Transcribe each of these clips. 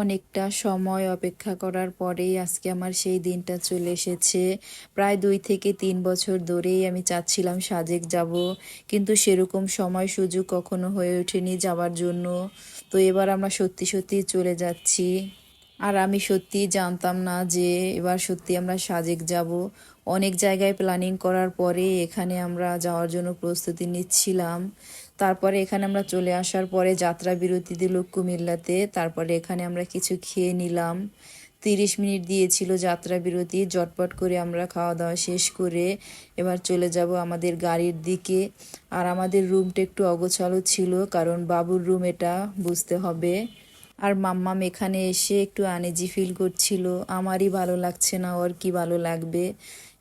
অনেকটা সময় অপেক্ষা করার পরেই আজকে আমার সেই দিনটা চলে এসেছে। প্রায় ২ থেকে ৩ বছর ধরেই আমি চাচ্ছিলাম সাজেক যাব। কিন্তু সেরকম সময় সুযোগ কখনো হয়ে ওঠেনি যাওয়ার জন্য। তো এবার আমরা সত্যি সত্যিই চলে যাচ্ছি। আর আমি সত্যিই জানতাম না যে এবার সত্যি আমরা সাজেক যাব। অনেক জায়গায় প্ল্যানিং করার পরে এখানে আমরা যাওয়ার জন্য প্রস্তুতি নিচ্ছিলাম। তারপরে এখানে আমরা চলে আসার পরে যাত্রা বিরতি দিল কুমিল্লাতে। তারপরে এখানে আমরা কিছু খেয়ে নিলাম। ৩০ মিনিট দিয়েছিল যাত্রা বিরতি। ঝটপট করে আমরা খাওয়া দাওয়া শেষ করে এবার চলে যাব আমাদের গাড়ির দিকে। আর আমাদের রুমটা একটু অগোছালো ছিল, কারণ বাবুর রুম এটা, বুঝতে হবে। আর মাম্মাম এখানে এসে একটু আনইজি ফিল করছিল। আমারই ভালো লাগছে না, ওর কি ভালো লাগবে,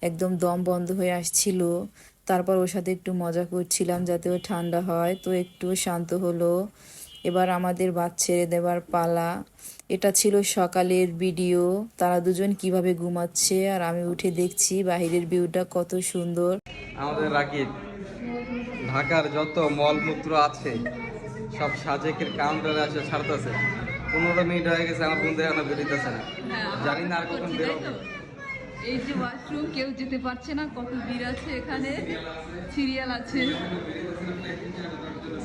একদম দম বন্ধ হয়ে আসছিল। তারপর ওর সাথে একটু মজা করছিলাম যাতে ও ঠান্ডা হয়, তো একটু শান্ত হলো। এবার আমাদের বাস ছেড়ে দেওয়ার পালা। এটা ছিল সকালের ভিডিও। তারা দুজন কিভাবে ঘুমাচ্ছে আর আমি উঠে দেখছি বাহিরের ভিউটা কত সুন্দর। আমাদের রাকিব ঢাকার যত মলমূত্র আছে সব সাজেকের কাউন্টারে আসে ছাড়তেছে। 15 মিনিট হয়ে গেছে, আমার বন্ধু এখনো বেরোতেছে না। জানি না আর কখন বেরোবে। এই যে ওয়াশরুম কেউ যেতে পারছে না, কত ভিড় আছে এখানে, সিরিয়াল আছে।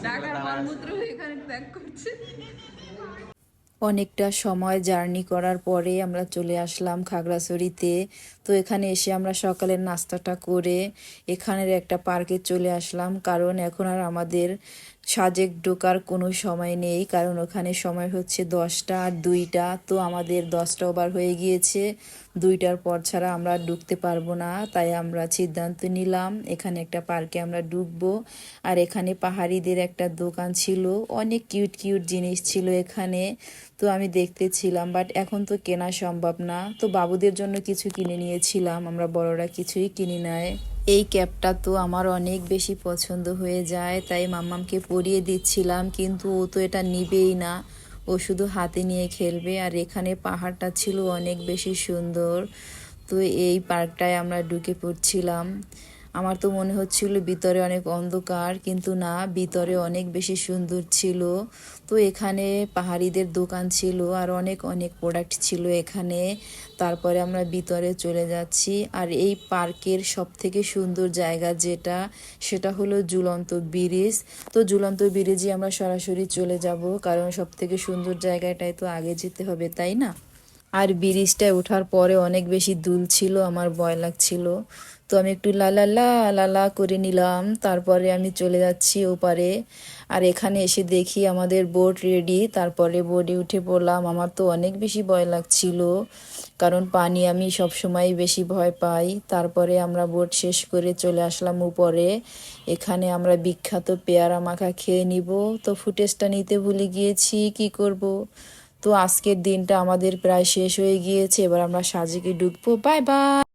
ঢাকার মলমূত্র এখানে ত্যাগ করছে। অনেকটা সময় জার্নি করার পরে আমরা চলে আসলাম খাগড়াছড়িতে। তো এখানে এসে আমরা সকালের নাস্তাটা করে এখানের একটা পার্কে চলে আসলাম, কারণ এখন আর আমাদের সাজেক ঢোকার কোনো সময় নেই, কারণ ওখানে সময় হচ্ছে 10টা আর 2টা। তো আমাদের 10টা ওভার হয়ে গিয়েছে, 2টার পর ছাড়া আমরা ঢুকতে পারবো না। তাই আমরা সিদ্ধান্ত নিলাম এখানে একটা পার্কে আমরা ঢুকবো। আর এখানে পাহাড়িদের একটা দোকান ছিল, অনেক কিউট কিউট জিনিস ছিল এখানে। তো আমি দেখতেছিলাম, বাট এখন তো কেনা সম্ভব না। তো বাবুদের জন্য কিছু কিনে নিয়েছিলাম, আমরা বড়রা কিছুই কিনি নাই। এই ক্যাপটা তো আমার অনেক বেশি পছন্দ হয়ে যায়, তাই মাম্মামকে পরিয়ে দিচ্ছিলাম, কিন্তু ও তো এটা নিবেই না, ও শুধু হাতে নিয়ে খেলবে। আর এখানে পাহাড়টা ছিল অনেক বেশি সুন্দর। তো এই পার্কটায় আমরা ঢুকে পড়ছিলাম। আমার তো মনে হচ্ছিল ভিতরে অনেক অন্ধকার, কিন্তু না, ভিতরে অনেক বেশি সুন্দর ছিল। তো এখানে পাহাড়িদের দোকান ছিল আর অনেক অনেক প্রোডাক্ট ছিল এখানে। তারপরে আমরা ভিতরে চলে যাচ্ছি। আর এই পার্কের সব থেকে সুন্দর জায়গা যেটা, সেটা হলো ঝুলন্ত ব্রিজ। তো ঝুলন্ত ব্রিজে আমরা সরাসরি চলে যাব, কারণ সব থেকে সুন্দর জায়গাটায় তো আগে যেতে হবে, তাই না? আর ব্রিজটায় ওঠার পরে অনেক বেশি দুল ছিল, আমার ভয় লাগছিল। তো আমি একটু লালা লালা করে নিলাম, তারপরে আমি চলে যাচ্ছি ওপারে। আর এখানে এসে দেখি আমাদের বোট রেডি, তারপরে বোটে উঠে পড়লাম। আমার তো অনেক বেশি ভয় লাগছিল, কারণ পানি আমি সবসময় বেশি ভয় পাই। তারপরে আমরা বোট শেষ করে চলে আসলাম উপরে। এখানে আমরা বিখ্যাত পেয়ারা মাখা খেয়ে নিব। তো ফুটেজটা নিতে ভুলে গিয়েছি, কি করব। তো আজকের দিনটা আমাদের প্রায় শেষ হয়ে গিয়েছে, এবার আমরা সাজেকে ঢুকবো। Bye bye.